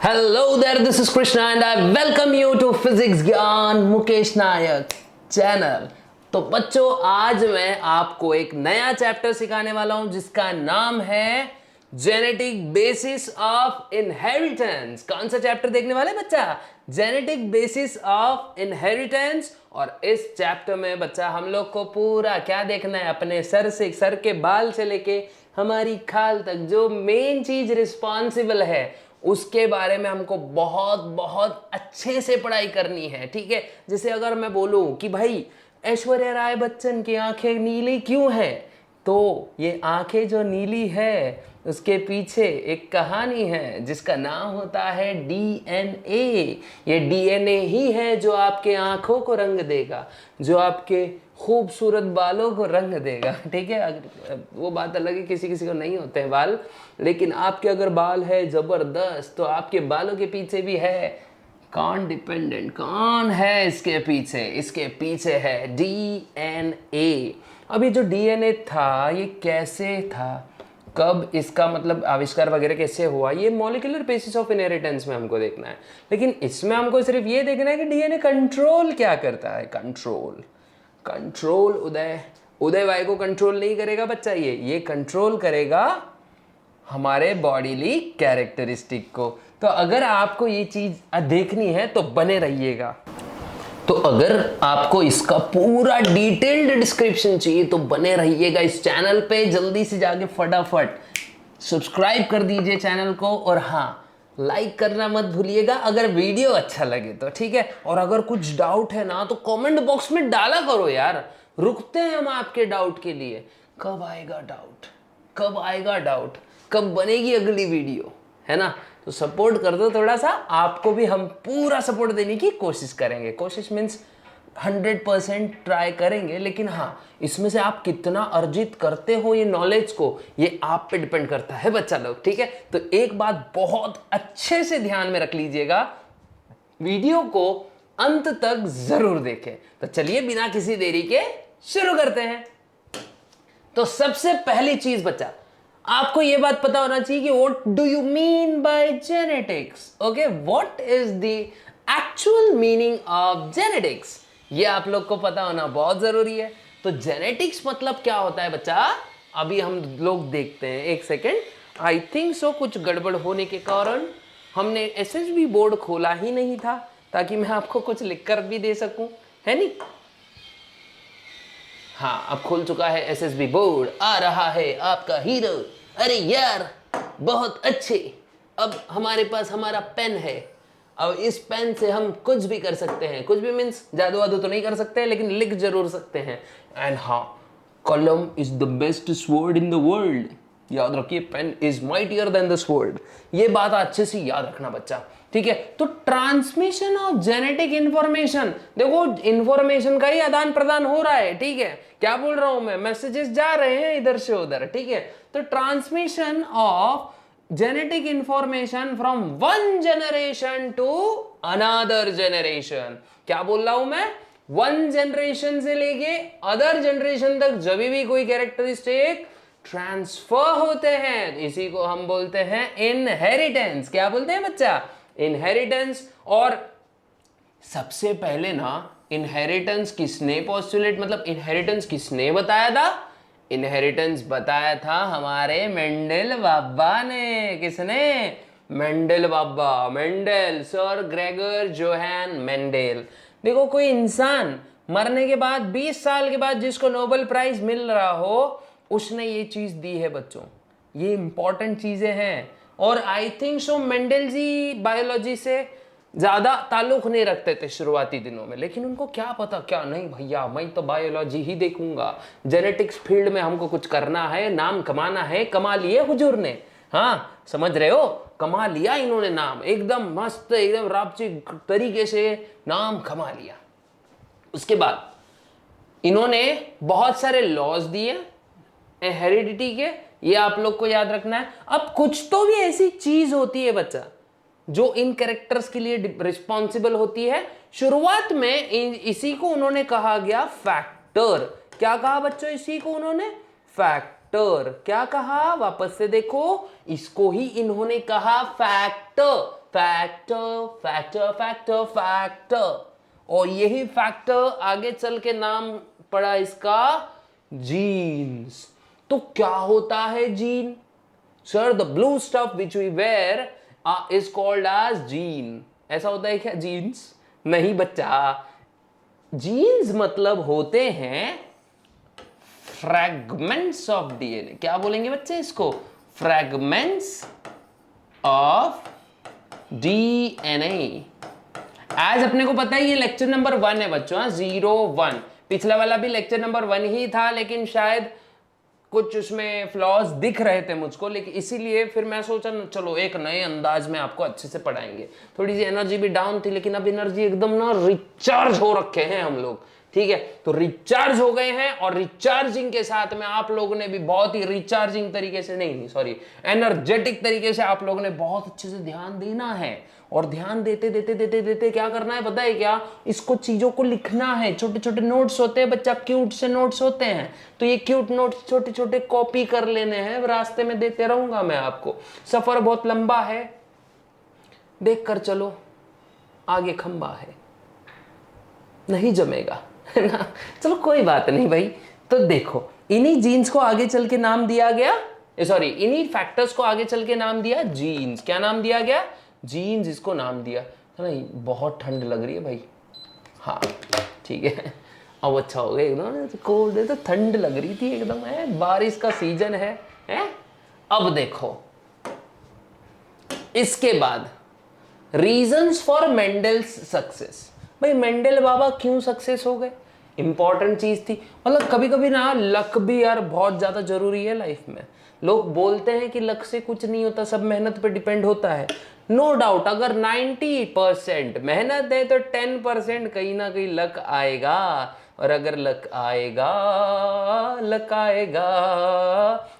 Hello there, this is Krishna and I welcome you to Physics ज्ञान मुकेश नायक channel. तो बच्चों, आज मैं आपको एक नया चैप्टर सिखाने वाला हूं जिसका नाम है जेनेटिक बेसिस ऑफ इनहेरिटेंस। कौन सा चैप्टर देखने वाले बच्चा? Genetic basis of inheritance. और इस चैप्टर में बच्चा हम लोग को पूरा क्या देखना है, अपने सर के बाल से लेके हमारी खाल तक जो मेन चीज रिस्पॉन्सिबल है उसके बारे में हमको बहुत बहुत अच्छे से पढ़ाई करनी है। ठीक है, जैसे अगर मैं बोलूं कि भाई ऐश्वर्या राय बच्चन की आंखें नीली क्यों हैं, तो ये आंखें जो नीली है उसके पीछे एक कहानी है जिसका नाम होता है डीएनए। ये डीएनए ही है जो आपके आंखों को रंग देगा, जो आपके खूबसूरत बालों को रंग देगा। ठीक है, वो बात अलग है, किसी किसी को नहीं होते हैं बाल, लेकिन आपके अगर बाल है जबरदस्त तो आपके बालों के पीछे भी है कौन डिपेंडेंट, कौन है इसके पीछे? इसके पीछे है डीएनए। अभी जो डीएनए था ये कैसे था, कब इसका मतलब आविष्कार वगैरह कैसे हुआ, ये मॉलिक्यूलर बेसिस ऑफ इनहेरिटेंस में हमको देखना है। लेकिन इसमें हमको सिर्फ ये देखना है कि डीएनए कंट्रोल क्या करता है। कंट्रोल उदय भाई को कंट्रोल नहीं करेगा बच्चा, ये कंट्रोल करेगा हमारे बॉडीली कैरेक्टरिस्टिक को। तो अगर आपको ये चीज देखनी है तो बने रहिएगा। तो अगर आपको इसका पूरा डिटेल्ड डिस्क्रिप्शन चाहिए तो बने रहिएगा इस चैनल पे। जल्दी से जाके फटाफट सब्सक्राइब कर दीजिए चैनल को, और हाँ, लाइक करना मत भूलिएगा अगर वीडियो अच्छा लगे तो। ठीक है, और अगर कुछ डाउट है ना तो कमेंट बॉक्स में डाला करो यार, रुकते हैं हम आपके डाउट के लिए। कब आएगा डाउट, कब बनेगी अगली वीडियो, है ना? तो सपोर्ट कर दो थोड़ा सा, आपको भी हम पूरा सपोर्ट देने की कोशिश करेंगे। कोशिश मीन्स 100% ट्राई करेंगे, लेकिन हाँ, इसमें से आप कितना अर्जित करते हो ये नॉलेज को, ये आप पे डिपेंड करता है बच्चा लोग। ठीक है, तो एक बात बहुत अच्छे से ध्यान में रख लीजिएगा, वीडियो को अंत तक जरूर देखें। तो चलिए बिना किसी देरी के शुरू करते हैं। तो सबसे पहली चीज बच्चा, आपको यह बात पता होना चाहिए कि what do you mean by genetics. Okay, what is the actual meaning of genetics, ये आप लोग को पता होना बहुत जरूरी है। तो जेनेटिक्स मतलब क्या होता है बच्चा, अभी हम लोग देखते हैं। एक सेकेंड, आई थिंक सो कुछ गड़बड़ होने के कारण हमने एसएसबी बोर्ड खोला ही नहीं था ताकि मैं आपको कुछ लिखकर भी दे सकूं, है नहीं? हाँ, अब खुल चुका है एसएसबी बोर्ड, आ रहा है आपका हीरो। अरे यार बहुत अच्छे, अब हमारे पास हमारा पेन है। अब इस पेन से हम कुछ भी कर सकते हैं, कुछ भी मीन्स जादू वादू तो नहीं कर सकते लेकिन लिख जरूर सकते हैं। एंड हाँ, कलम is the best sword in the world. याद रखिए, pen is mightier than the sword. ये बात अच्छे से याद रखना बच्चा। ठीक है, तो ट्रांसमिशन ऑफ जेनेटिक इंफॉर्मेशन, देखो इंफॉर्मेशन का ही आदान प्रदान हो रहा है। ठीक है, क्या बोल रहा हूं मैं, मैसेजेस जा रहे हैं इधर से उधर। ठीक है, तो transmission of genetic information from one generation to another generation. क्या बोल रहा हूं मैं, वन जनरेशन से लेके अदर जनरेशन तक जब भी कोई कैरेक्टरिस्टिक ट्रांसफर होते हैं, इसी को हम बोलते हैं इनहेरिटेंस। क्या बोलते हैं बच्चा? इनहेरिटेंस। और सबसे पहले ना इनहेरिटेंस किसने पोस्टुलेट, मतलब इनहेरिटेंस किसने बताया था? इनहेरिटेंस बताया था हमारे मेंडल बाबा ने। किसने? मेंडल बाबा, Mendel, sir Gregor Johann Mendel. देखो, कोई इंसान मरने के बाद 20 साल के बाद जिसको नोबेल प्राइज मिल रहा हो, उसने ये चीज दी है बच्चों। ये इंपॉर्टेंट चीजें हैं। और I think so Mendel ji biology से ज्यादा ताल्लुक नहीं रखते थे शुरुआती दिनों में, लेकिन उनको क्या पता, क्या नहीं भैया, मैं तो बायोलॉजी ही देखूंगा, जेनेटिक्स फील्ड में हमको कुछ करना है, नाम कमाना है। कमा लिए हुजूर ने, हाँ समझ रहे हो, कमा लिया इन्होंने नाम, एकदम मस्त, एकदम रापची तरीके से नाम कमा लिया। उसके बाद इन्होंने बहुत सारे लॉज दिए हेरिडिटी के, ये आप लोग को याद रखना है। अब कुछ तो भी ऐसी चीज होती है बच्चा जो इन कैरेक्टर्स के लिए रिस्पॉन्सिबल होती है। शुरुआत में इसी को उन्होंने कहा गया फैक्टर। क्या कहा बच्चों इसी को उन्होंने? फैक्टर। क्या कहा? वापस से देखो, इसको ही इन्होंने कहा factor. Factor factor factor factor, और यही फैक्टर आगे चल के नाम पड़ा इसका जीन्स। तो क्या होता है gene? Sir the blue stuff which we wear is called as jeans. ऐसा होता है क्या जीन्स? नहीं बच्चा, जीन्स मतलब होते हैं फ्रैगमेंट्स ऑफ डीएनए। क्या बोलेंगे बच्चे इसको? Fragments of DNA. आज अपने को पता है ये लेक्चर नंबर 1 है बच्चों, 01। पिछला वाला भी लेक्चर नंबर 1 ही था, लेकिन शायद कुछ उसमें फ्लॉज दिख रहे थे मुझको, लेकिन इसीलिए फिर मैं सोचा चलो एक नए अंदाज में आपको अच्छे से पढ़ाएंगे। थोड़ी सी एनर्जी भी डाउन थी, लेकिन अब एनर्जी एकदम ना रिचार्ज हो रखे हैं हम लोग, ठीक है? तो रिचार्ज हो गए हैं, और रिचार्जिंग के साथ में आप लोगों ने भी बहुत ही रिचार्जिंग तरीके से, नहीं सॉरी, एनर्जेटिक तरीके से आप लोगों ने बहुत अच्छे से ध्यान देना है। और ध्यान देते देते देते देते क्या करना है पता है क्या? इसको चीजों को लिखना है। छोटे छोटे नोट्स होते हैं बच्चा, क्यूट से नोट्स होते हैं, तो ये क्यूट नोट्स छोटे छोटे कॉपी कर लेने हैं। रास्ते में देते रहूंगा मैं आपको। सफर बहुत लंबा है, देख कर चलो, आगे खंबा है, नहीं जमेगा, है ना? चलो कोई बात नहीं भाई। तो देखो, इन्हीं जीन्स को आगे चल के नाम दिया गया, सॉरी, इन्हीं फैक्टर्स को आगे चल के नाम दिया जीन्स। क्या नाम दिया गया? जीन्स इसको नाम दिया। नहीं बहुत ठंड लग रही है भाई, हाँ ठीक है, अब अच्छा हो गया एकदम। कोल्ड है तो ठंड लग रही थी एकदम, है बारिश का सीजन है? अब देखो इसके बाद रीजंस फॉर मेंडल्स सक्सेस। भाई मेंडल बाबा क्यों सक्सेस हो गए? इंपॉर्टेंट चीज थी। मतलब कभी कभी ना लक भी यार बहुत ज्यादा जरूरी है लाइफ में। लोग बोलते हैं कि लक से कुछ नहीं होता, सब मेहनत पे डिपेंड होता है। नो डाउट, अगर 90% मेहनत है तो 10% कहीं ना कहीं लक आएगा। और अगर लक आएगा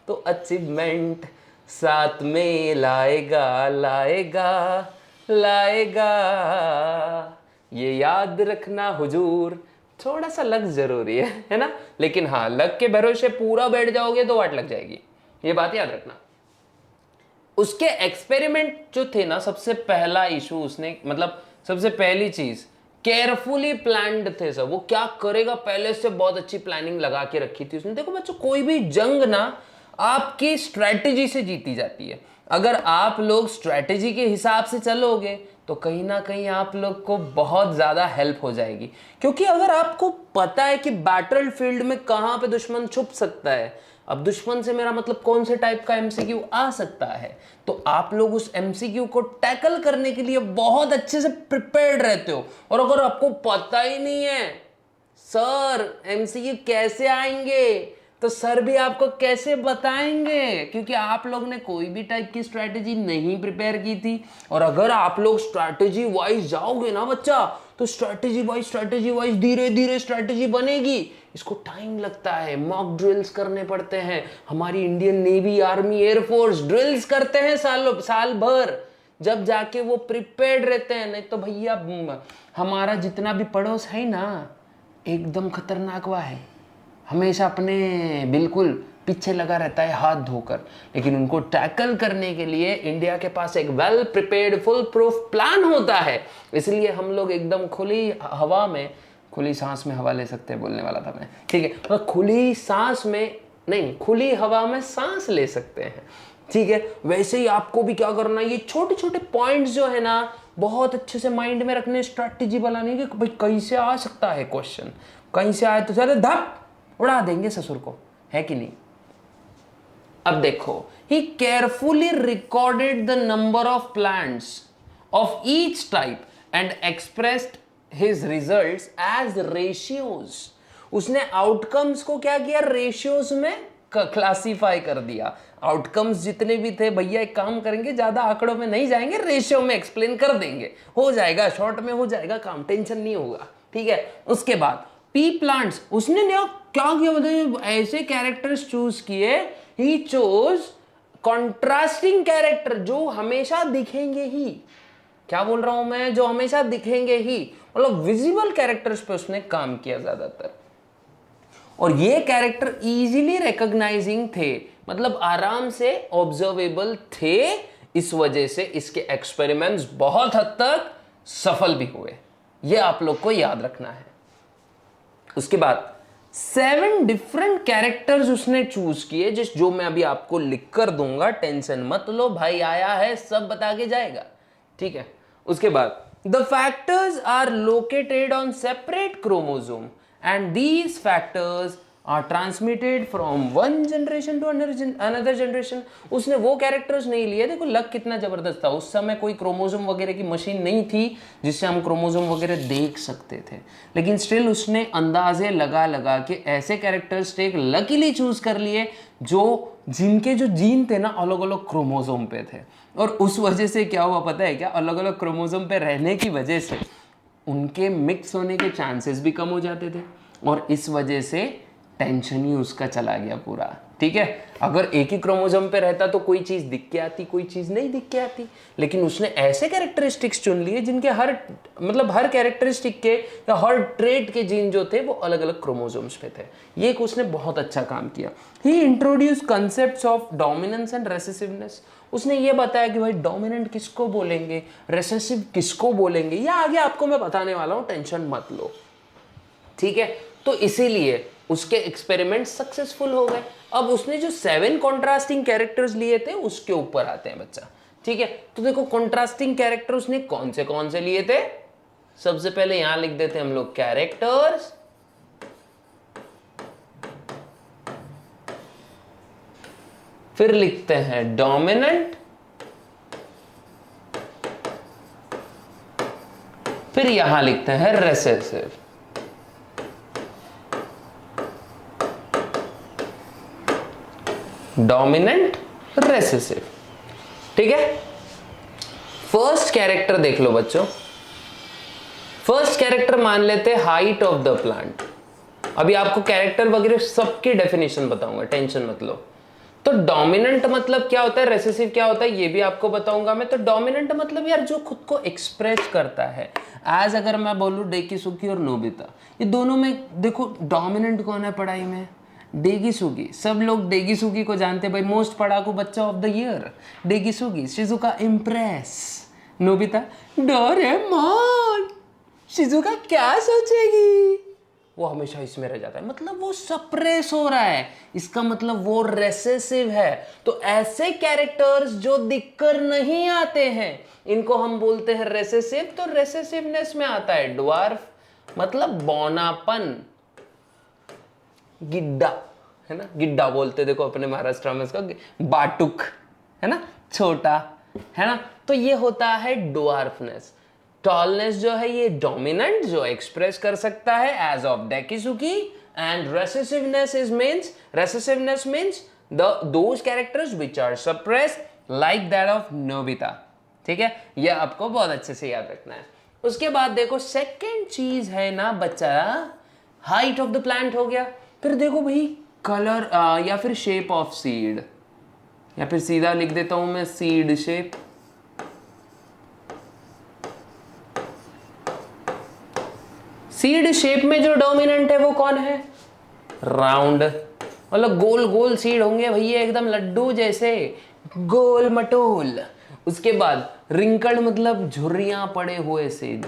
तो अचीवमेंट साथ में लाएगा। ये याद रखना हुजूर, थोड़ा सा लक जरूरी है ना? लेकिन हाँ, लक के भरोसे पूरा बैठ जाओगे तो वाट लग जाएगी, ये बात याद रखना। उसके एक्सपेरिमेंट जो थे ना, सबसे पहला इशू उसने, मतलब सबसे पहली चीज, केयरफुली प्लान्ड थे सब। वो क्या करेगा पहले से बहुत अच्छी प्लानिंग लगा के रखी थी उसने। देखो बच्चों, कोई भी जंग ना आपकी स्ट्रेटेजी से जीती जाती है। अगर आप लोग स्ट्रेटेजी के हिसाब से चलोगे तो कहीं ना कहीं आप लोग को बहुत ज्यादा हेल्प हो जाएगी। क्योंकि अगर आपको पता है कि बैटल फील्ड में कहां पे दुश्मन छुप सकता है, अब दुश्मन से मेरा मतलब कौन से टाइप का एमसीक्यू आ सकता है, तो आप लोग उस एमसीक्यू को टैकल करने के लिए बहुत अच्छे से प्रिपेयर्ड रहते हो। और अगर आपको पता ही नहीं है सर एमसीक्यू कैसे आएंगे, तो सर भी आपको कैसे बताएंगे? क्योंकि आप लोग ने कोई भी टाइप की स्ट्रैटेजी नहीं प्रिपेयर की थी। और अगर आप लोग स्ट्रैटेजी वाइज जाओगे ना बच्चा, तो स्ट्रैटेजी वाइज धीरे धीरे स्ट्रैटेजी बनेगी। इसको टाइम लगता है, मॉक ड्रिल्स करने पड़ते हैं। हमारी Indian navy, army, air force drills करते हैं साल भर, जब जाके वो प्रिपेयर्ड रहते हैं। नहीं तो भैया हमारा जितना भी पड़ोस है ना, एकदम खतरनाक हुआ है, हमेशा अपने बिल्कुल पीछे लगा रहता है हाथ धोकर। लेकिन उनको टैकल करने के लिए इंडिया के पास एक well prepared full proof plan होता है। इसलिए हम लोग एकदम खुली हवा में, खुली सांस में हवा ले सकते हैं, बोलने वाला था मैं, ठीक है? तो खुली सांस में नहीं, खुली हवा में सांस ले सकते हैं, ठीक है? वैसे ही आपको भी क्या करना है, ये छोटे छोटे पॉइंट्स जो है ना, बहुत अच्छे से माइंड में रखने, स्ट्रैटेजी बनाने की। भाई कहीं से आ सकता है क्वेश्चन, कहीं से आए तो चले धप उड़ा देंगे ससुर को, है कि नहीं? अब देखो, he carefully recorded the number of plants of each type and expressed his results as ratios. उसने आउटकम्स को क्या किया? रेशियोज में क्लासिफाई कर दिया। आउटकम्स जितने भी थे, भैया एक काम करेंगे, ज्यादा आंकड़ों में नहीं जाएंगे, रेशियो में एक्सप्लेन कर देंगे, हो जाएगा, शॉर्ट में हो जाएगा काम, टेंशन नहीं होगा, ठीक है? उसके बाद पी प्लांट्स, उसने क्या किया, मतलब ऐसे कैरेक्टर्स चूज किए, ही चोज कॉन्ट्रास्टिंग कैरेक्टर जो हमेशा दिखेंगे ही। क्या बोल रहा हूं मैं? जो हमेशा दिखेंगे ही, मतलब विजिबल कैरेक्टर्स पे उसने काम किया ज्यादातर। और ये कैरेक्टर इजीली रिकॉग्नाइजिंग थे, मतलब आराम से ऑब्जर्वेबल थे, इस वजह से इसके एक्सपेरिमेंट्स बहुत हद तक सफल भी हुए। ये आप लोग को याद रखना है। उसके बाद 7 डिफरेंट कैरेक्टर्स उसने चूज किए, जो मैं अभी आपको लिख कर दूंगा, टेंशन मत लो, भाई आया है सब बता के जाएगा, ठीक है। उसके बाद the factors are located on separate chromosome and these factors are transmitted from one generation to another generation. उसने वो कैरेक्टर्स नहीं लिए, देखो लक कितना जबरदस्त था, उस समय कोई क्रोमोसोम वगैरह की मशीन नहीं थी जिससे हम क्रोमोसोम वगैरह देख सकते थे, लेकिन स्टिल उसने अंदाजे लगा लगा के ऐसे कैरेक्टरिस्टिक लकीली चूज कर लिए जिनके जो जीन थे ना अलग अलग क्रोमोसोम पे थे। और उस वजह से क्या हुआ पता है क्या, अलग अलग क्रोमोसोम पे रहने की वजह से उनके मिक्स होने के चांसेस भी कम हो जाते थे, और इस वजह से टेंशन ही उसका चला गया पूरा, ठीक है। अगर एक ही क्रोमोसोम पे रहता तो कोई चीज दिख के आती, कोई चीज नहीं दिख के आती, लेकिन उसने ऐसे कैरेक्टरिस्टिक्स चुन लिए जिनके हर कैरेक्टरिस्टिक के या हर ट्रेट के जीन जो थे वो अलग अलग क्रोमोसोम्स पे थे। ये एक उसने बहुत अच्छा काम किया। He introduce concepts of dominance and recessiveness. उसने ये बताया कि भाई डोमिनेंट किसको बोलेंगे, रेसेसिव किसको बोलेंगे, ये आगे आपको मैं बताने वाला हूं, टेंशन मत लो, ठीक है। तो इसीलिए उसके एक्सपेरिमेंट सक्सेसफुल हो गए। अब उसने जो 7 कॉन्ट्रास्टिंग कैरेक्टर्स लिए थे उसके ऊपर आते हैं बच्चा, ठीक है। तो देखो कॉन्ट्रास्टिंग कैरेक्टर उसने कौन से लिए थे। सबसे पहले यहां लिख देते हैं हम लोग कैरेक्टर्स, फिर लिखते हैं डोमिनेंट, फिर यहां लिखते हैं रेसेसिव। डोमिनेंट, रेसेसिव, ठीक है। फर्स्ट कैरेक्टर देख लो बच्चों, फर्स्ट कैरेक्टर मान लेते हैं हाइट ऑफ द प्लांट। अभी आपको कैरेक्टर वगैरह सबकी डेफिनेशन बताऊंगा, टेंशन मत लो। तो डोमिनेंट मतलब क्या होता है, रेसेसिव क्या होता है, ये भी आपको बताऊंगा मैं। तो डोमिनेंट मतलब यार जो खुद को एक्सप्रेस करता है, एज अगर मैं बोलूं डेकिसुकी और नोबिता, ये दोनों में देखो डोमिनेंट कौन है पढ़ाई में, डेगिसुगी। सब लोग डेगिसुगी को जानते हैं भाई, मोस्ट पढ़ाकू बच्चा of the year Dekisugi. Shizuka impress, Nobita Doraemon. Shizuka क्या सोचेगी, वो हमेशा इसमें रह जाता है, मतलब वो सप्रेस हो रहा है, इसका मतलब वो रेसेसिव है। तो ऐसे कैरेक्टर्स जो दिखकर नहीं आते हैं इनको हम बोलते हैं रेसेसिव। तो रेसेसिवनेस में आता है ड्वार्फ, मतलब बौनापन, गिड्डा, है ना, गिड्डा बोलते देखो अपने महाराष्ट्र में इसका, बाटुक, है ना, छोटा, है ना। तो ये होता है ड्वार्फनेस। टॉलनेस जो है ये डोमिनेंट, जो एक्सप्रेस कर सकता है as of Dekisugi, and recessiveness means those characters which are suppressed like that of Nobita, ठीक है। ये आपको बहुत अच्छे से याद रखना है। उसके बाद देखो सेकंड चीज है ना बच्चा, हाइट ऑफ द प्लांट हो गया। फिर देखो भाई कलर या फिर शेप ऑफ सीड, या फिर सीधा लिख देता हूं मैं सीड शेप। सीड शेप में जो डोमिनेंट है वो कौन है, राउंड, मतलब गोल गोल सीड होंगे भैया, एकदम लड्डू जैसे गोल मटोल। उसके बाद रिंकल्ड मतलब झुर्रियां पड़े हुए सीड,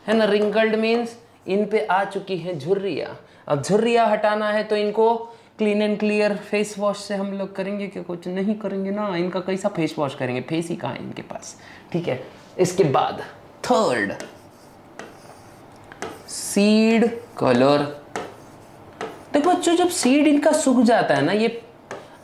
है ना। रिंकल्ड मीन्स इन पे आ चुकी है झुर्रियां। अब झुर्रियां हटाना है तो इनको clean and clear face wash से हम लोग करेंगे, क्या कुछ नहीं करेंगे ना, इनका कैसा फेस वॉश करेंगे, फेस ही कहाँ है इनके पास, ठीक है। इसके बाद थर्ड सीड कलर। देखो बच्चों जब सीड इनका सूख जाता है ना, ये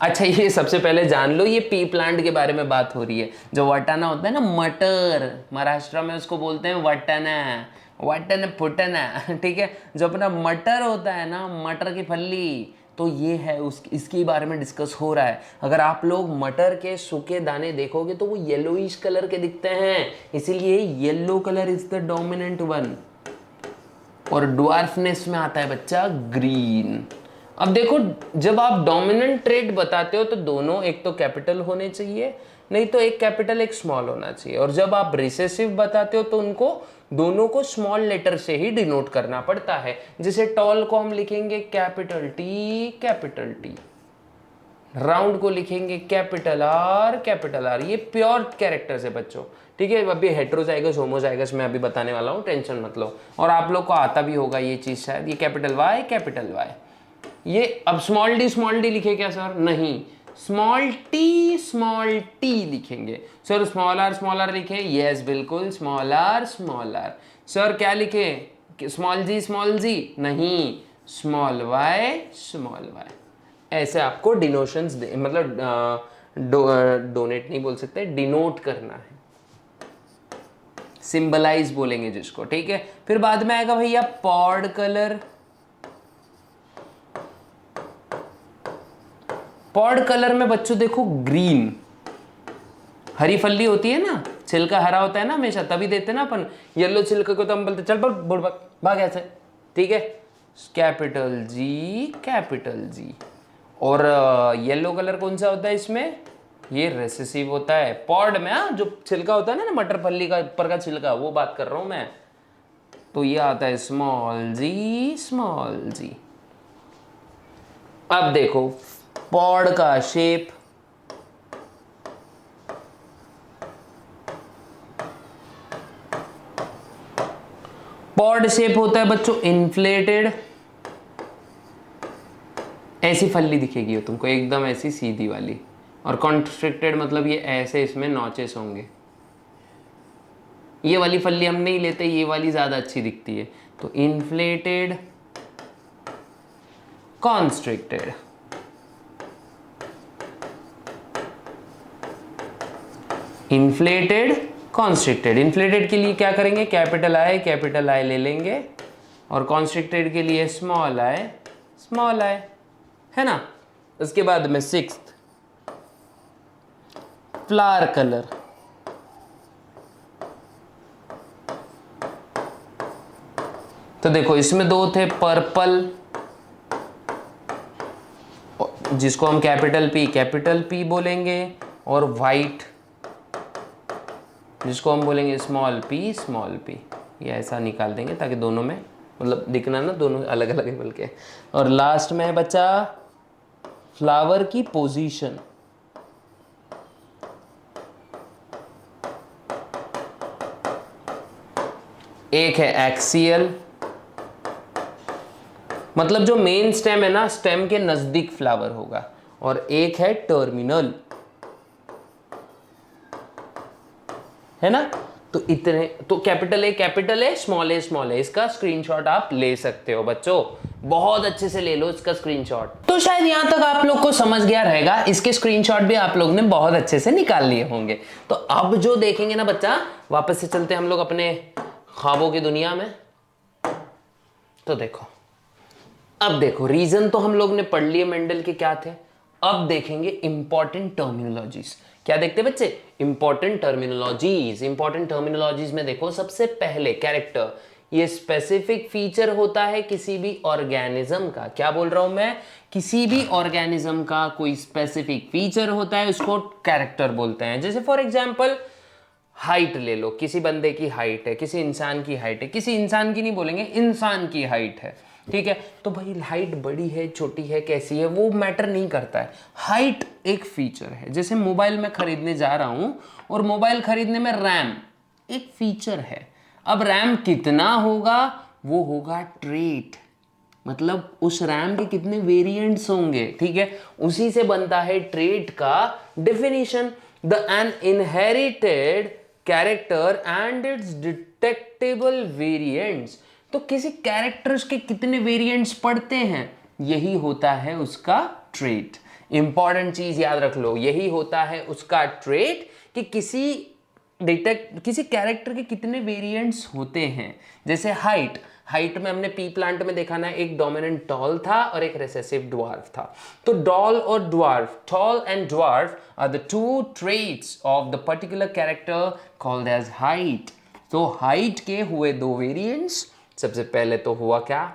अच्छा ये सबसे पहले जान लो, ये पी प्लांट के बारे में बात हो रही है। जो वटाना होता है ना, मटर, महाराष्ट्र में उसको बोलते हैं वटाना, वटन फुटना, ठीक है। जो अपना मटर होता है ना, मटर की फली, तो ये है इसके बारे में डिस्कस हो रहा है। अगर आप लोग मटर के सूखे दाने देखोगे तो वो येलोइश कलर के दिखते हैं, इसीलिए yellow colour is the dominant one. और ड्वार्फनेस में आता है बच्चा ग्रीन। अब देखो जब आप डोमिनेंट ट्रेट बताते हो तो दोनों एक तो कैपिटल होने चाहिए, नहीं तो एक कैपिटल एक स्मॉल होना चाहिए। और जब आप रिसेसिव बताते हो तो उनको दोनों को स्मॉल लेटर से ही डिनोट करना पड़ता है। जैसे टॉल को हम लिखेंगे कैपिटल टी, राउंड को लिखेंगे कैपिटल आर कैपिटल आर। ये प्योर कैरेक्टर्स है बच्चों, ठीक है। अभी हेटेरोजाइगस होमोजाइगस मैं अभी बताने वाला हूँ, टेंशन मत लो। और आप लोग को आता भी होगा ये चीज शायद। ये कैपिटल वाई कैपिटल वाई। ये अब स्मॉल डी लिखे क्या सर? नहीं, स्मॉल टी लिखेंगे। सर स्मॉल आर लिखे? यस बिल्कुल, स्मॉल आर। सर क्या लिखे? स्मॉल जी? नहीं, स्मॉल वाई। ऐसे आपको डिनोशंस मतलब डोनेट नहीं बोल सकते, डिनोट करना है, सिंबलाइज बोलेंगे जिसको, ठीक है। फिर बाद में आएगा भैया पॉड कलर। पॉड कलर में बच्चों देखो ग्रीन, हरी फल्ली होती है ना, छिलका हरा होता है ना हमेशा, तभी देते ना अपन। येलो छिलके को तो हम बोलते चल बोल भाग ऐसे, ठीक है। Capital G. और येलो कलर कौन सा होता है इसमें? ये रेसेसिव होता है पॉड में। जो छिलका होता है ना मटर फल्ली का ऊपर का छिलका, वो बात कर रहा हूं मैं। तो ये आता है स्मॉल जी। अब देखो पॉड का शेप, पॉड शेप होता है बच्चों इन्फ्लेटेड। ऐसी फल्ली दिखेगी हो तुमको, एकदम ऐसी सीधी वाली। और कॉन्स्ट्रिक्टेड मतलब ये ऐसे, इसमें नॉचेस होंगे। ये वाली फल्ली हम नहीं लेते, ये वाली ज्यादा अच्छी दिखती है। तो inflated constricted. Inflated constricted. Inflated के लिए क्या करेंगे? कैपिटल आई ले लेंगे। और कॉन्स्ट्रिक्टेड के लिए स्मॉल आई, है ना। उसके बाद में 6th फ्लावर कलर। तो देखो इसमें दो थे, पर्पल जिसको हम कैपिटल पी बोलेंगे, और वाइट जिसको हम बोलेंगे स्मॉल पी। ये ऐसा निकाल देंगे ताकि दोनों में मतलब दिखना ना, दोनों अलग अलग है बल्कि। और लास्ट में है बच्चा फ्लावर की पोजीशन। एक है एक्सियल, मतलब जो मेन स्टेम है ना, स्टेम के नजदीक फ्लावर होगा। और एक है टर्मिनल, है ना। तो इतने, तो कैपिटल ए स्मॉल ए, इसका स्क्रीनशॉट आप ले सकते हो बच्चों, बहुत अच्छे से ले लो इसका स्क्रीनशॉट। तो शायद यहां तक आप लोग को समझ गया रहेगा, इसके स्क्रीनशॉट भी आप लोग ने बहुत अच्छे से निकाल लिए होंगे। तो अब जो देखेंगे ना बच्चा, वापस से चलते हम लोग अपने ख्वाबों की दुनिया में। तो देखो, अब देखो रीजन तो हम लोग ने पढ़ लिए मेंडल के क्या थे। अब देखेंगे इंपॉर्टेंट टर्मिनोलॉजीज। क्या देखते हैं बच्चे? इंपॉर्टेंट टर्मिनोलॉजीज में देखो, सबसे पहले कैरेक्टर, ये स्पेसिफिक फीचर होता है किसी भी ऑर्गेनिज्म का। क्या बोल रहा हूं मैं? किसी भी ऑर्गेनिज्म का कोई स्पेसिफिक फीचर होता है, उसको कैरेक्टर बोलते हैं। जैसे फॉर एग्जांपल हाइट ले लो, किसी बंदे की हाइट है, किसी इंसान की हाइट है, किसी इंसान की नहीं बोलेंगे, इंसान की हाइट है, ठीक है। तो भाई हाइट बड़ी है छोटी है कैसी है वो मैटर नहीं करता है, हाइट एक फीचर है। जैसे मोबाइल में खरीदने जा रहा हूं, और मोबाइल खरीदने में रैम एक फीचर है। अब रैम कितना होगा? वो होगा ट्रेट, मतलब उस रैम के कितने वेरिएंट्स होंगे, ठीक है। उसी से बनता है ट्रेट का definition. The an inherited character and its detectable variants. तो किसी कैरेक्टर्स के कितने वेरिएंट्स पढ़ते हैं, यही होता है उसका ट्रेट। इंपॉर्टेंट चीज याद रख लो, यही होता है उसका ट्रेट, कि किसी कैरेक्टर के कितने वेरिएंट्स होते हैं। जैसे हाइट में हमने पी प्लांट में देखा ना, एक डोमिनेंट टॉल था और एक रिसेसिव ड्वार्फ था। तो tall and dwarf are the two traits of the particular character called as height. तो हाइट के हुए दो वेरिएंट्स, सबसे पहले तो हुआ क्या?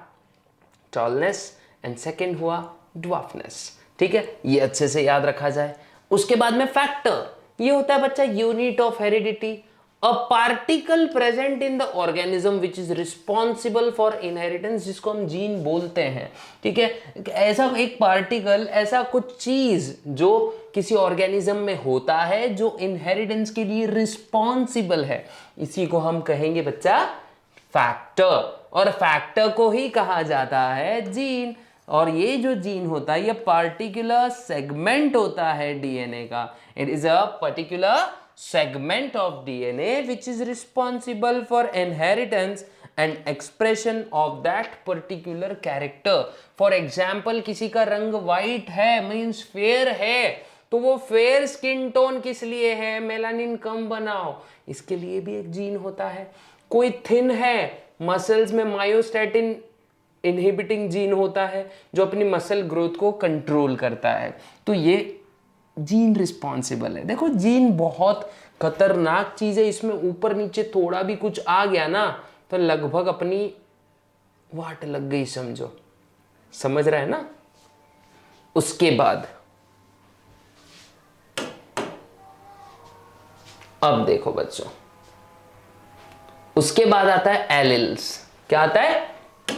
टॉलनेस, एंड सेकंड हुआ ड्वार्फनेस, ठीक है। ये अच्छे से याद रखा जाए। उसके बाद में फैक्टर, ये होता है बच्चा unit of heredity. A particle present in the organism which is responsible for inheritance, जिसको हम जीन बोलते हैं, ठीक है। ऐसा एक पार्टिकल, ऐसा कुछ चीज जो किसी ऑर्गेनिज्म में होता है जो इनहेरिटेंस के लिए रिस्पॉन्सिबल है, इसी को हम कहेंगे बच्चा फैक्टर, और फैक्टर को ही कहा जाता है जीन। और ये जो जीन होता है ये पार्टिकुलर सेगमेंट होता है डीएनए का। It is a particular segment of DNA which is responsible for inheritance and expression of that particular character. For example, किसी का रंग white है, means fair है, तो वो फेयर स्किन टोन किस लिए है? मेलानिन कम बनाओ, इसके लिए भी एक जीन होता है। कोई थिन है, मसल्स में मायोस्टैटिन इनहिबिटिंग जीन होता है जो अपनी मसल ग्रोथ को कंट्रोल करता है, तो ये जीन रिस्पॉन्सिबल है। देखो जीन बहुत खतरनाक चीज है, इसमें ऊपर नीचे थोड़ा भी कुछ आ गया ना तो लगभग अपनी वाट लग गई, समझो, समझ रहा है ना। उसके बाद अब देखो बच्चों, उसके बाद आता है एलिल्स। क्या आता है?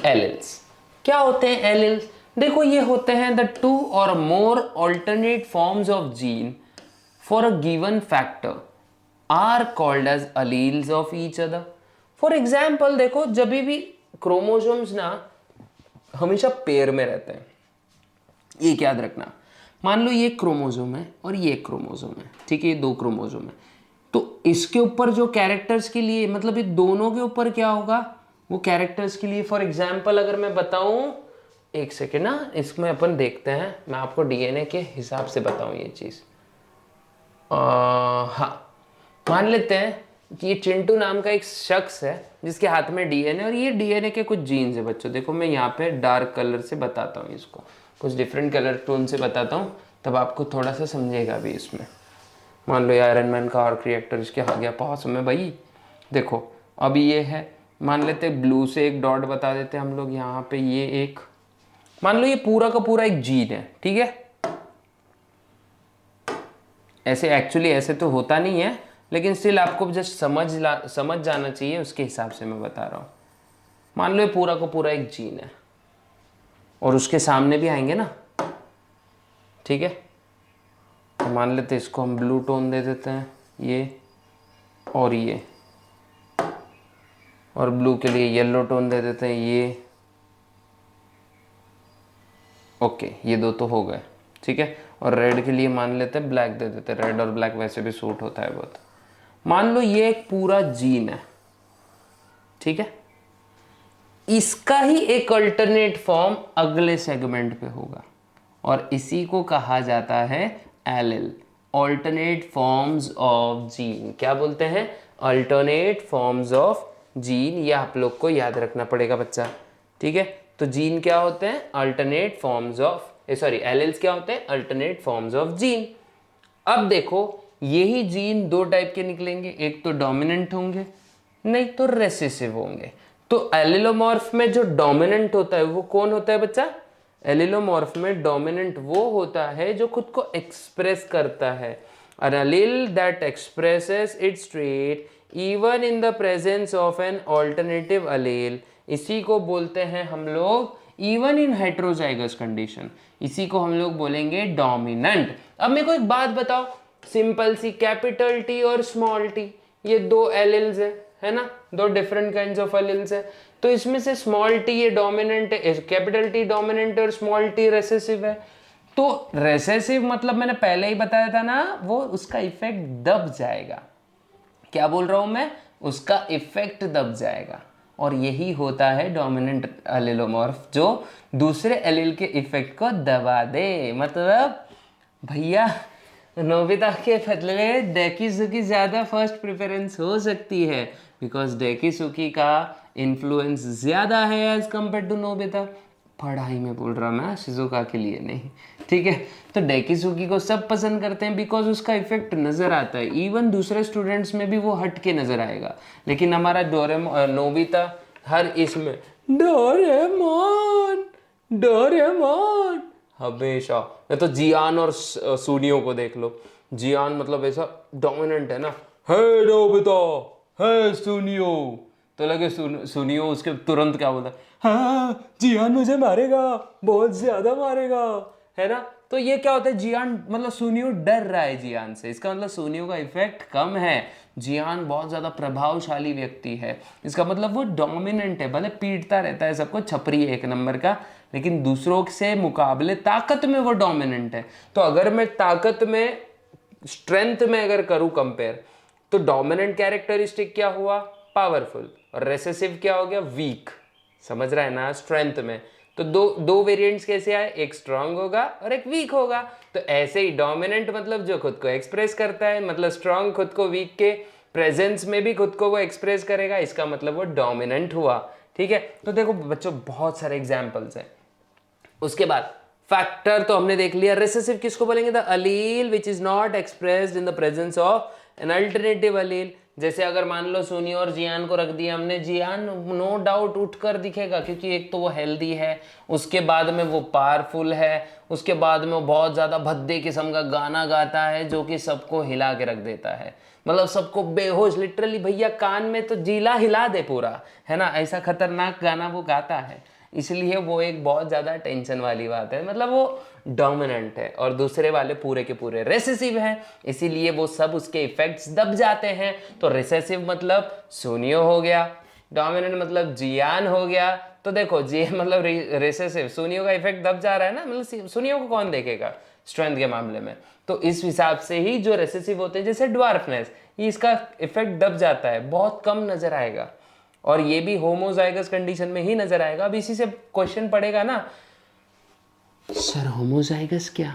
एलिल्स। क्या होते हैं एलिल्स? देखो ये होते हैं the two or more alternate forms of gene for a given factor are called as alleles of each other. For example देखो, जब भी क्रोमोसोम्स ना हमेशा पेयर में रहते हैं, ये याद रखना। मान लो ये क्रोमोसोम है और ये क्रोमोसोम है, ठीक है, ये दो क्रोमोसोम है, तो इसके ऊपर जो कैरेक्टर्स के लिए, मतलब ये दोनों के ऊपर क्या होगा, वो कैरेक्टर्स के लिए, फॉर एग्जाम्पल अगर मैं बताऊं, एक सेकेंड ना, इसमें अपन देखते हैं, मैं आपको डीएनए के हिसाब से बताऊं ये चीज। हाँ, मान लेते हैं कि ये चिंटू नाम का एक शख्स है जिसके हाथ में डीएनए, और ये डीएनए के कुछ जीन्स है बच्चों। देखो मैं यहाँ पे डार्क कलर से बताता हूँ इसको, कुछ डिफरेंट कलर टोन से बताता हूँ, तब आपको थोड़ा सा समझेगा भी इसमें। मान लो आयरन मैन का आर्क रिएक्टर इसके आ गया पास में भाई। देखो अभी ये है, मान लेते ब्लू से एक डॉट बता देते हम लोग यहाँ पे, ये एक, मान लो ये पूरा का पूरा एक जीन है, ठीक है। ऐसे एक्चुअली ऐसे तो होता नहीं है, लेकिन स्टिल आपको जस्ट समझ जाना चाहिए, उसके हिसाब से मैं बता रहा हूँ। मान लो ये पूरा का पूरा एक जीन है, और उसके सामने भी आएंगे ना, ठीक है। तो मान लेते इसको हम ब्लू टोन दे देते हैं, ये और ये, और ब्लू के लिए येलो टोन दे देते हैं, ये, ओके, ये दो तो हो गए, ठीक है। और रेड के लिए मान लेते हैं ब्लैक दे देते हैं, रेड और ब्लैक वैसे भी सूट होता है बहुत। मान लो ये एक पूरा जीन है, ठीक है, इसका ही एक अल्टरनेट फॉर्म अगले सेगमेंट पे होगा, और इसी को कहा जाता है allele, alternate forms of gene. क्या बोलते हैं? Alternate forms of gene. ये आप लोग को याद रखना पड़ेगा बच्चा, ठीक है। तो जीन क्या होते हैं? Alternate forms of, sorry, alleles क्या होते हैं? Alternate forms of gene. अब देखो यही जीन दो टाइप के निकलेंगे, एक तो डोमिनेंट होंगे, नहीं तो रेसेसिव होंगे। तो एलिलोमॉर्फ में जो डोमिनेंट होता है वो कौन होता है बच्चा? एलिलोमॉर्फ में डोमिनेंट वो होता है जो खुद को एक्सप्रेस करता है, an allele that expresses its trait even in the presence of an alternative allele, इसी को बोलते हैं हम लोग इवन इन हेट्रोजाइगस कंडीशन, इसी को हम लोग बोलेंगे डोमिनेंट। अब मेरे को एक बात बताओ, सिंपल सी, कैपिटल टी और स्मॉल टी, ये दो एलिल्स है ना, दो डिफरेंट काइंड्स ऑफ एलिल्स है, तो इसमें से स्मॉल टी ये डोमिनेंट है, कैपिटल टी डोमिनेंट है और स्मॉल टी रेसेसिव है। तो रेसेसिव मतलब मैंने पहले ही बताया था ना, वो उसका इफेक्ट दब जाएगा। क्या बोल रहा हूं मैं? उसका इफेक्ट दब जाएगा, और यही होता है डोमिनेंट एलिलोमॉर्फ, जो दूसरे एलिल के इफेक्ट को दबा दे। मतलब भैया नोबिता के बदले डेकिसुकी ज्यादा फर्स्ट प्रेफरेंस हो सकती है, बिकॉज डेकिसुकी का इन्फ्लुएंस ज्यादा है एज कंपेयर टू नोबिता। पढ़ाई में बोल रहा मैं, शिजुका के लिए नहीं, ठीक है। तो डेकिसुकी को सब पसंद करते हैं बिकॉज उसका इफेक्ट नजर आता है, इवन दूसरे स्टूडेंट्स में भी वो हट के नजर आएगा। लेकिन हमारा नोबिता हर इसमें डोरेमोन डोरेमोन हमेशा, या तो जियान और सुनियो को देख लो, जियान मतलब ऐसा डोमिनेंट है ना, हे नोबिता है सुनियो, तो लगे सुनियो उसके तुरंत क्या बोलता, हाँ जियान मुझे मारेगा, बहुत ज्यादा मारेगा, है ना। तो ये क्या होता है, जियान मतलब सुनियो डर रहा है जियान से, इसका मतलब सुनियो का इफेक्ट कम है, जियान बहुत ज्यादा प्रभावशाली व्यक्ति है, इसका मतलब वो डोमिनेंट है, भले पीटता रहता है सबको, छपरी है एक नंबर का, लेकिन दूसरों से मुकाबले ताकत में वो डोमिनेंट है। तो अगर मैं ताकत में, स्ट्रेंथ में अगर करूं कंपेयर, तो डोमिनेंट कैरेक्टरिस्टिक क्या हुआ, पावरफुल, और रेसेसिव क्या हो गया, वीक। समझ रहा है ना, स्ट्रेंथ में तो दो दो वेरिएंट्स कैसे आए, एक स्ट्रांग होगा और एक वीक होगा। तो ऐसे ही डोमिनेंट मतलब जो खुद को एक्सप्रेस करता है, मतलब स्ट्रांग खुद को वीक के प्रेजेंस में भी खुद को वो एक्सप्रेस करेगा, इसका मतलब वो डोमिनेंट हुआ। ठीक है, तो देखो बच्चों बहुत सारे एग्जाम्पल्स हैं। उसके बाद फैक्टर तो हमने देख लिया। रिसेसिव किसको बोलेंगे, the allele which is not expressed in the presence of an alternative allele. जैसे अगर मान लो सोनी और जियान को रख दिया हमने, जियान नो डाउट उठकर दिखेगा, क्योंकि एक तो वो हेल्दी है, उसके बाद में वो पावरफुल है, उसके बाद में वो बहुत ज़्यादा भद्दे किस्म का गाना गाता है जो कि सबको हिला के रख देता है, मतलब सबको बेहोश, लिटरली भैया कान में तो जीला हिला दे पूरा, है ना, ऐसा खतरनाक गाना वो गाता है। इसलिए वो एक बहुत ज़्यादा टेंशन वाली बात है, मतलब वो डोमिनेंट है, और दूसरे वाले पूरे के पूरे रेसेसिव हैं, इसीलिए वो सब उसके इफेक्ट्स दब जाते हैं। तो रेसेसिव मतलब सोनियो हो गया, डोमिनेंट मतलब जियान हो गया। तो देखो जी मतलब रेसेसिव, सोनियो का इफेक्ट दब जा रहा है ना, मतलब सोनियो को कौन देखेगा स्ट्रेंथ के मामले में। तो इस हिसाब से ही जो रेसेसिव होते हैं, जैसे ड्वार्फनेस, ये इसका इफेक्ट दब जाता है, बहुत कम नजर आएगा, और ये भी होमोजाइगस कंडीशन में ही नजर आएगा। अब इसी से क्वेश्चन पड़ेगा ना, सर होमोजाइगस क्या,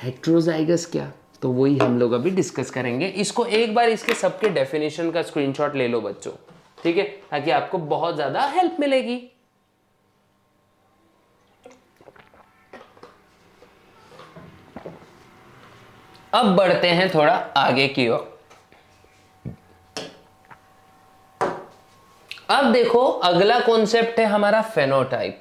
हेट्रोजाइगस क्या, तो वही हम लोग अभी डिस्कस करेंगे। इसको एक बार इसके सबके डेफिनेशन का स्क्रीनशॉट ले लो बच्चों, ठीक है, ताकि आपको बहुत ज्यादा हेल्प मिलेगी। अब बढ़ते हैं थोड़ा आगे की ओर। अब देखो अगला कॉन्सेप्ट है हमारा फेनोटाइप।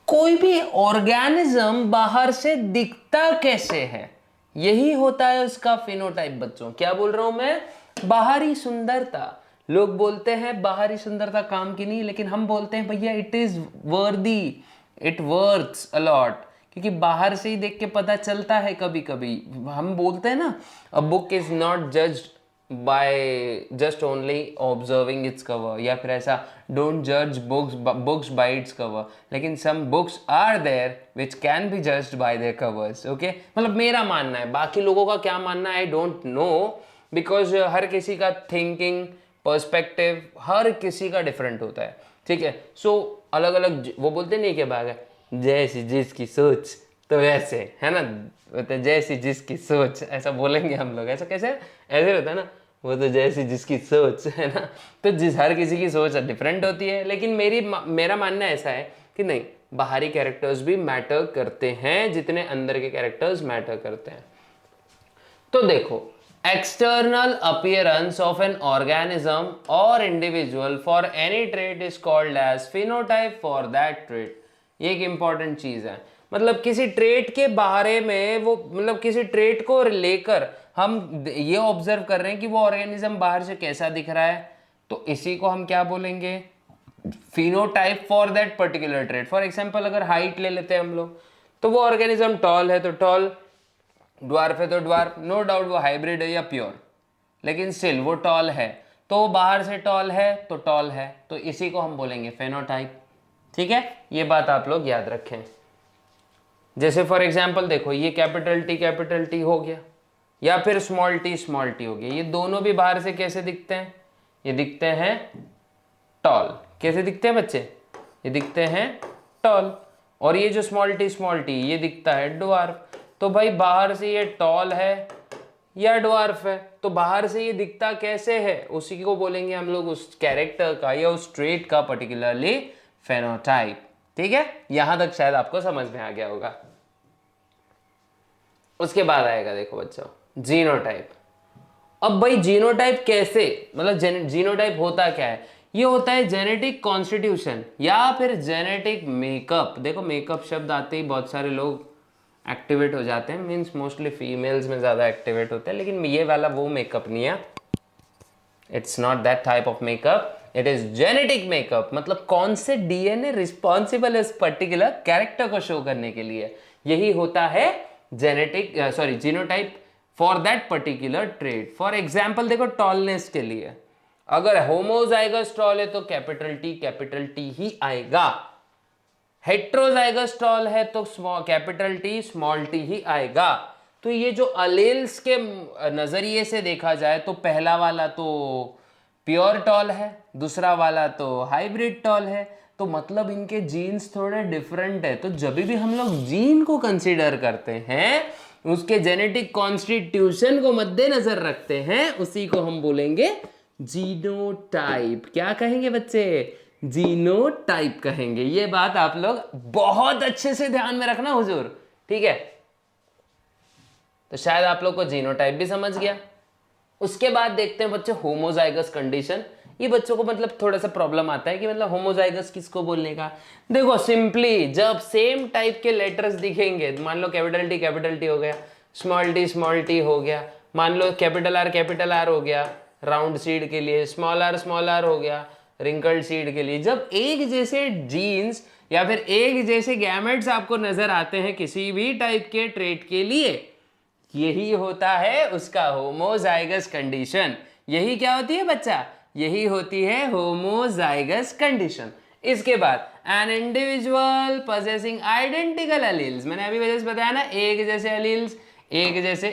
कोई भी ऑर्गेनिज्म बाहर से दिखता कैसे है, यही होता है उसका फिनोटाइप। बच्चों क्या बोल रहा हूं मैं, बाहरी सुंदरता। लोग बोलते हैं बाहरी सुंदरता काम की नहीं, लेकिन हम बोलते हैं भैया it is worthy, it worths a lot, क्योंकि बाहर से ही देख के पता चलता है। कभी कभी हम बोलते हैं ना, a book is not judged by just only observing its cover, या फिर ऐसा don't judge books by its cover, लेकिन some books are there which can be judged by their covers. okay, मतलब मेरा मानना है, बाकी लोगों का क्या मानना है I don't know, because हर किसी का थिंकिंग पर्सपेक्टिव हर किसी का डिफरेंट होता है। ठीक है, सो अलग अलग वो बोलते नहीं क्या भाग है, जैसी जिसकी सोच तो वैसे, है ना, जैसी जिसकी सोच, ऐसा बोलेंगे हम लोग, ऐसा कैसे, ऐसे होता है ना, वो तो जैसी जिसकी सोच, है ना। तो जिस हर किसी की सोच डिफरेंट होती है, लेकिन मेरा मानना ऐसा है कि नहीं, बाहरी कैरेक्टर्स भी मैटर करते हैं जितने अंदर के कैरेक्टर्स मैटर करते हैं। तो देखो, external appearance of an organism और individual for any trait is called as phenotype for that trait. ये एक इंपॉर्टेंट चीज है, मतलब किसी ट्रेट के बारे में वो, मतलब किसी ट्रेट को लेकर हम ये ऑब्जर्व कर रहे हैं कि वो ऑर्गेनिज्म बाहर से कैसा दिख रहा है, तो इसी को हम क्या बोलेंगे, phenotype for that particular trait. For example अगर हाइट ले लेते हैं हम लोग, तो वो ऑर्गेनिज्म टॉल है तो टॉल, ड्वार्फ है तो ड्वार्फ, नो डाउट वो हाइब्रिड है या प्योर, लेकिन स्टिल वो टॉल है, तो वो बाहर से टॉल है तो टॉल है, तो इसी को हम बोलेंगे फेनोटाइप। ठीक है, ये बात आप लोग याद रखें। जैसे फॉर एग्जांपल देखो, ये कैपिटल टी हो गया, या फिर स्मॉल टी हो गया, ये दोनों भी बाहर से कैसे दिखते हैं, ये दिखते हैं टॉल। कैसे दिखते हैं बच्चे, ये दिखते हैं टॉल, और ये जो स्मॉल टी ये दिखता है ड्वार्फ। तो भाई बाहर से ये टॉल है या ड्वार्फ है, तो बाहर से ये दिखता कैसे है, उसी को बोलेंगे हम लोग उस कैरेक्टर का या उस ट्रेट का पर्टिकुलरली फेनोटाइप। ठीक है, यहां तक शायद आपको समझ में आ गया होगा। उसके बाद आएगा देखो बच्चों जीनोटाइप। अब भाई जीनोटाइप कैसे, मतलब जीनोटाइप होता क्या है, ये होता है जेनेटिक कॉन्स्टिट्यूशन या फिर जेनेटिक मेकअप। देखो मेकअप शब्द आते ही बहुत सारे लोग एक्टिवेट हो जाते हैं, मीन्स मोस्टली फीमेल्स में ज़्यादा एक्टिवेट होते हैं, लेकिन ये वाला वो मेकअप नहीं है, it's not that type of makeup, it is genetic makeup. मतलब कौन से डीएनए रिस्पॉन्सिबल है उस पर्टिकुलर कैरेक्टर को शो करने के लिए, यही होता है genetic genotype for that particular trait. For example देखो, टॉलनेस के लिए अगर होमोजाइगस टॉल है तो कैपिटल टी ही आएगा, हेट्रोजाइगस टॉल है तो कैपिटल टी स्मॉल टी ही आएगा। तो ये जो अलेल्स के नजरिए से देखा जाए तो पहला वाला तो प्योर टॉल है, दूसरा वाला तो हाइब्रिड टॉल है, तो मतलब इनके जीन्स थोड़े डिफरेंट है। तो जब भी हम लोग जीन को कंसीडर करते हैं, उसके जेनेटिक कॉन्स्टिट्यूशन को मद्देनजर रखते हैं, उसी को हम बोलेंगे जीनोटाइप। क्या कहेंगे बच्चे? जीनोटाइप कहेंगे। ये बात आप लोग बहुत अच्छे से ध्यान में रखना हुजूर, ठीक है? तो शायद आप लोग को जीनोटाइप भी समझ गया। उसके बाद देखते हैं बच्चे होमोजाइगस कंडीशन। ये बच्चों को मतलब थोड़ा सा प्रॉब्लम आता है कि मतलब होमोजाइगस किसको बोलने का। देखो सिंपली जब सेम टाइप के लेटर्स दिखेंगे, मान लो कैपिटल टी हो गया, स्मॉल टी हो गया, मान लो कैपिटल आर हो गया राउंड सीड के लिए, स्मॉल आर हो गया रिंकल्ड सीड के लिए। जब एक जैसे जीन्स या फिर एक जैसे गैमेट्स आपको नजर आते हैं किसी भी टाइप के ट्रेट के लिए, यही होता है उसका होमोजाइगस कंडीशन। यही क्या होती है बच्चा? यही होती है होमोजाइगस कंडीशन। इसके बाद an individual possessing identical alleles, मैंने अभी वजह से बताया ना, एक जैसे एलील्स, एक जैसे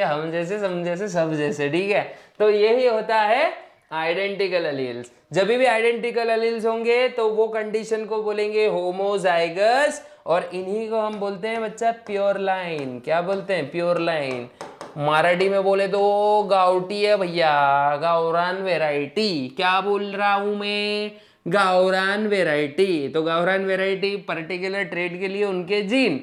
हम जैसे सम जैसे सब जैसे, ठीक है? तो यही होता है आइडेंटिकल एलील्स। जब भी आइडेंटिकल एलील्स होंगे तो वो कंडीशन को बोलेंगे होमोजाइगस, और इन्हीं को हम बोलते हैं बच्चा प्योर लाइन। क्या बोलते हैं? Pure line. मराठी में बोले तो गावटी है भैया, गावरान वेराइटी। क्या बोल रहा हूं मैं? गावरान वेराइटी। तो गावरान वेराइटी पर्टिकुलर ट्रेड के लिए उनके जीन,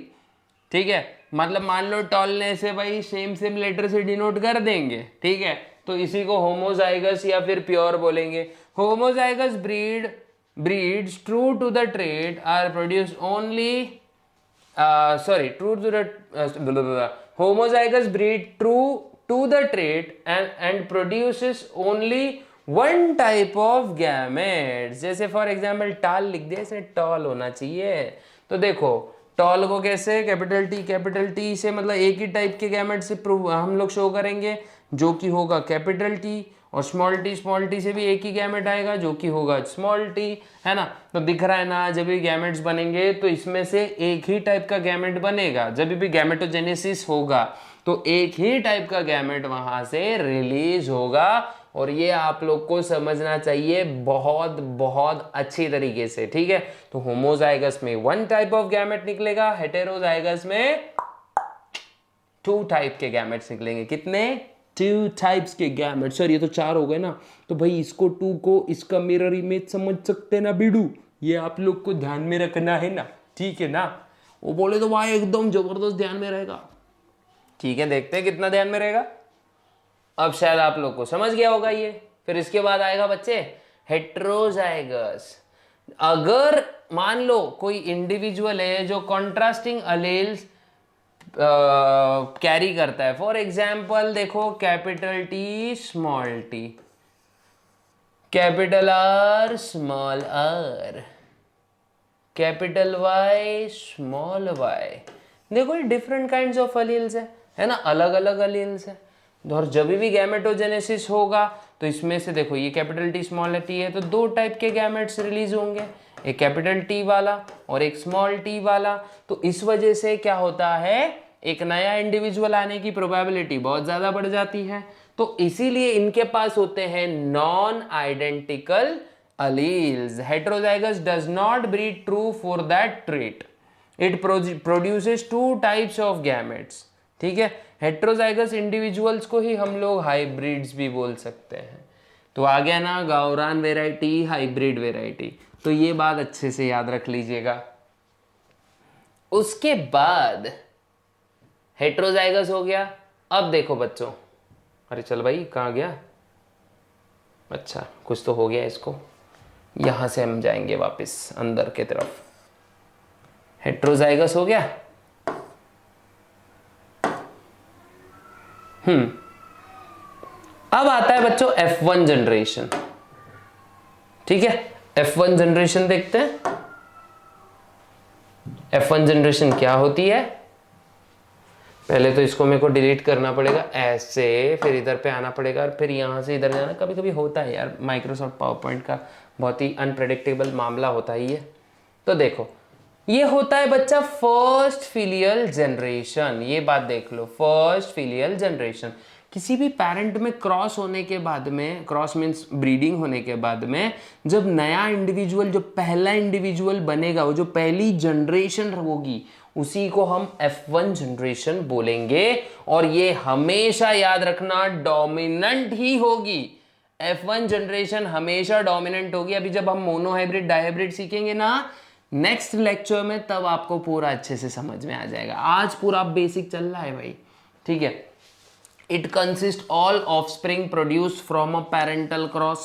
ठीक है? मतलब मान लो टॉलने से भाई सेम लेटर से डिनोट कर देंगे, ठीक है? तो इसी को होमोजाइगस या फिर प्योर बोलेंगे। Homozygous breeds true to the trait are produced only homozygous breed true to the trait and produces only one type of gametes। जैसे फॉर एग्जाम्पल टाल लिख दिया, इसमें टॉल होना चाहिए। तो देखो टॉल को कैसे कैपिटल टी से मतलब एक ही टाइप के गैमेट से प्रूव हम लोग शो करेंगे, जो कि होगा कैपिटल टी, और स्मॉल टी से भी एक ही गैमेट आएगा जो कि होगा स्मॉल टी, है ना? तो दिख रहा है ना, जब भी गैमेट्स बनेंगे तो इसमें से एक ही टाइप का गैमेट बनेगा। जब भी गैमेटोजेनेसिस होगा तो एक ही टाइप का गैमेट वहां से रिलीज होगा, और ये आप लोग को समझना चाहिए बहुत बहुत अच्छी तरीके से, ठीक है? तो होमोजाइगस में वन टाइप ऑफ गैमेट निकलेगा, हेटेरोजाइगस में टू टाइप के गैमेट्स निकलेंगे। कितने? टू टाइप्स के गैमेट। सर ये तो चार हो गए ना, तो भाई इसको टू को इसका मिरर इमेज समझ सकते ना बिडू, ये आप लोग को ध्यान में रखना है ना, ठीक है ना? वो बोले तो भाई एकदम जबरदस्त ध्यान में रहेगा, ठीक है? देखते हैं कितना ध्यान में रहेगा। अब शायद आप लोग को समझ गया होगा ये। फिर इसके बाद आएगा बच्चे हेट्रोजाइगस। अगर मान लो कोई इंडिविजुअल है जो कॉन्ट्रास्टिंग अलेल्स कैरी करता है, फॉर एग्जाम्पल देखो capital T small t, capital R small r, capital Y small y. देखो ये डिफरेंट काइंड्स ऑफ अलील्स है ना, अलग अलग अलील्स है। और जब भी गैमेटोजेनेसिस होगा तो इसमें से देखो ये कैपिटल टी स्मॉल टी है, तो दो टाइप के गैमेट्स रिलीज होंगे, एक कैपिटल टी वाला और एक स्मॉल टी वाला। तो इस वजह से क्या होता है, एक नया इंडिविजुअल आने की प्रोबेबिलिटी बहुत ज्यादा बढ़ जाती है। तो इसीलिए इनके पास होते हैं non identical alleles। Heterozygous does not breed true for that trait. It produces two types of gametes, ठीक है? हेट्रोजाइगस इंडिविजुअल्स को ही हम लोग हाइब्रिड्स भी बोल सकते हैं। तो आ गया ना गावरान वेराइटी, हाइब्रिड वेराइटी। तो ये बात अच्छे से याद रख लीजिएगा। उसके बाद हेट्रोजाइगस हो गया। अब देखो बच्चों, अरे चल भाई कहाँ गया? अच्छा कुछ तो हो गया इसको, यहां से हम जाएंगे वापस अंदर की तरफ। हेट्रोजाइगस हो गया। अब आता है बच्चों F1 जनरेशन। ठीक है, F1 जनरेशन देखते हैं। F1 जनरेशन क्या होती है? पहले तो इसको मेरे को डिलीट करना पड़ेगा ऐसे, फिर इधर पे आना पड़ेगा और फिर यहाँ से इधर जाना। कभी कभी होता है यार, माइक्रोसॉफ्ट पावर पॉइंट का बहुत ही अनप्रेडिक्टेबल मामला होता ही है। तो देखो ये होता है बच्चा फर्स्ट फिलियल जनरेशन। ये बात देख लो, फर्स्ट फिलियल जनरेशन। किसी भी पेरेंट में क्रॉस होने के बाद में, क्रॉस मीन्स ब्रीडिंग होने के बाद में, जब नया इंडिविजुअल, जो पहला इंडिविजुअल बनेगा, वो जो पहली जनरेशन होगी, उसी को हम F1 जनरेशन बोलेंगे। और ये हमेशा याद रखना डोमिनेंट ही होगी। F1 जनरेशन हमेशा डोमिनेंट होगी। अभी जब हम मोनोहाइब्रिड डायहाइब्रिड सीखेंगे ना नेक्स्ट लेक्चर में, तब आपको पूरा अच्छे से समझ में आ जाएगा। आज पूरा बेसिक चल रहा है भाई। ठीक है, it consists all offspring produced from a parental cross.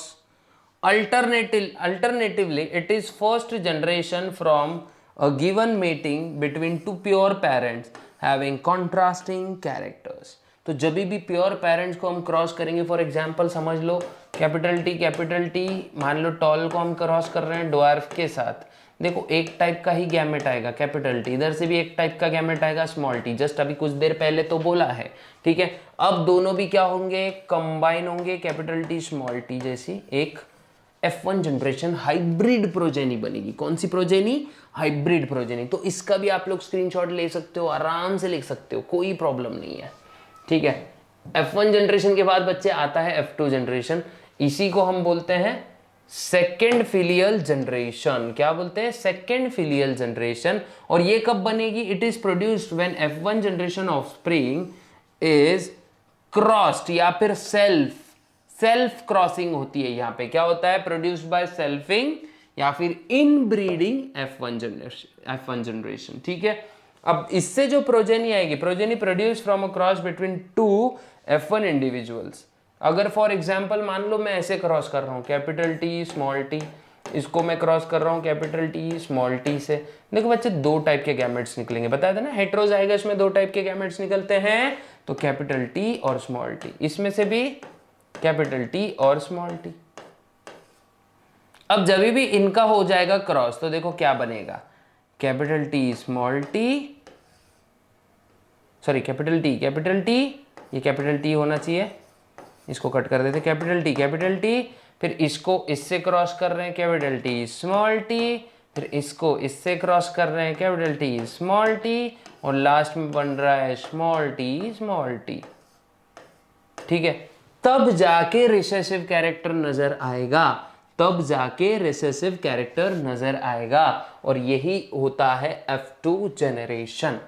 Alternatively, it is first generation from a given mating between two pure parents having contrasting characters. तो जब भी प्योर पेरेंट्स को हम क्रॉस करेंगे, फॉर एग्जाम्पल समझ लो कैपिटल टी, मान लो toll को हम क्रॉस कर रहे हैं ड्वार्फ के साथ। देखो एक टाइप का ही गैमेट आएगा कैपिटल टी, इधर से भी एक टाइप का गैमेट आएगा स्मॉल टी, जस्ट अभी कुछ देर पहले तो बोला है। ठीक है, अब दोनों भी क्या होंगे, कंबाइन होंगे, कैपिटल टी स्मॉल टी जैसी एक F1 जनरेशन हाइब्रिड प्रोजेनी बनेगी। कौन सी प्रोजेनी? Hybrid progeny. तो इसका भी आप लोग स्क्रीनशॉट ले सकते हो, आराम से लिख सकते हो, कोई प्रॉब्लम नहीं है। ठीक है, F1 जनरेशन के बाद बच्चे आता है F2 जनरेशन। इसी को हम बोलते हैं सेकेंड फिलियल जनरेशन। क्या बोलते हैं? Second filial generation. और ये कब बनेगी? It is produced when F1 generation of spring is crossed, या फिर सेल्फ क्रॉसिंग होती है। यहां पे क्या होता है? प्रोड्यूस्ड बाय सेल्फिंग या फिर इन ब्रीडिंग F1 जनरेशन। ठीक है, अब इससे जो प्रोजेनी आएगी, progeny produce from a cross between two F1 individuals. अगर फॉर एग्जाम्पल मान लो मैं ऐसे क्रॉस कर रहा हूँ कैपिटल टी स्मॉल टी, इसको मैं क्रॉस कर रहा हूँ कैपिटल टी स्मॉल टी से। देखो बच्चे दो टाइप के गैमेट्स निकलेंगे, बताया था ना हेटेरोजाइगस में दो टाइप के गैमेट्स निकलते हैं, तो कैपिटल टी और स्मॉल टी। इसमें से भी कैपिटल टी और स्मॉल टी। अब जब भी इनका हो जाएगा क्रॉस, तो देखो क्या बनेगा, capital T small T, sorry capital T, ये कैपिटल टी होना चाहिए, इसको कट कर देते, कैपिटल टी, फिर इसको इससे क्रॉस कर रहे हैं कैपिटल टी स्मॉल टी, फिर इसको इससे क्रॉस कर रहे हैं कैपिटल टी स्मॉल टी, और लास्ट में बन रहा है स्मॉल टी। ठीक है, तब जाके रिसेसिव कैरेक्टर नजर आएगा, और यही होता है F2 जनरेशन।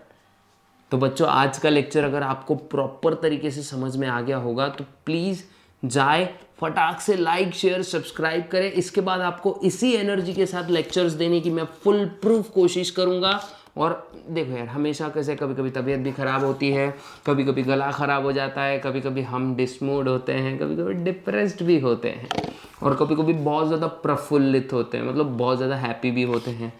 तो बच्चों आज का लेक्चर अगर आपको प्रॉपर तरीके से समझ में आ गया होगा तो प्लीज़ जाए फटाक से लाइक शेयर सब्सक्राइब करें। इसके बाद आपको इसी एनर्जी के साथ लेक्चर्स देने की मैं फुल प्रूफ कोशिश करूंगा। और देखो यार, हमेशा कैसे कभी कभी तबीयत भी ख़राब होती है, कभी कभी गला ख़राब हो जाता है, कभी कभी हम डिसमूड होते हैं, कभी कभी डिप्रेस्ड भी होते हैं, और कभी कभी बहुत ज़्यादा प्रफुल्लित होते हैं, मतलब बहुत ज़्यादा हैप्पी भी होते हैं।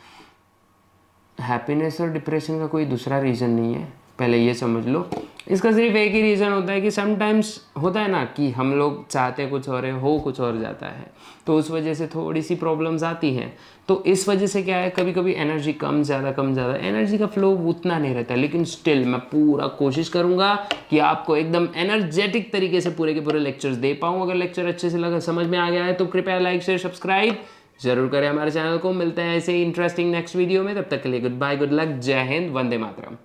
हैप्पीनेस और डिप्रेशन का कोई दूसरा रीज़न नहीं है, पहले ये समझ लो। इसका सिर्फ एक ही रीज़न होता है कि समटाइम्स होता है ना कि हम लोग चाहते कुछ और है, हो कुछ और जाता है, तो उस वजह से थोड़ी सी प्रॉब्लम्स आती हैं। तो इस वजह से क्या है, कभी कभी एनर्जी कम ज़्यादा एनर्जी का फ्लो उतना नहीं रहता, लेकिन स्टिल मैं पूरा कोशिश करूँगा कि आपको एकदम एनर्जेटिक तरीके से पूरे के पूरे लेक्चर्स दे पाऊँ। अगर लेक्चर अच्छे से लगा, समझ में आ गया है, तो कृपया लाइक शेयर सब्सक्राइब जरूर करें हमारे चैनल को। मिलते हैं ऐसे ही इंटरेस्टिंग नेक्स्ट वीडियो में, तब तक के लिए गुड बाय, गुड लक, जय हिंद, वंदे मातरम।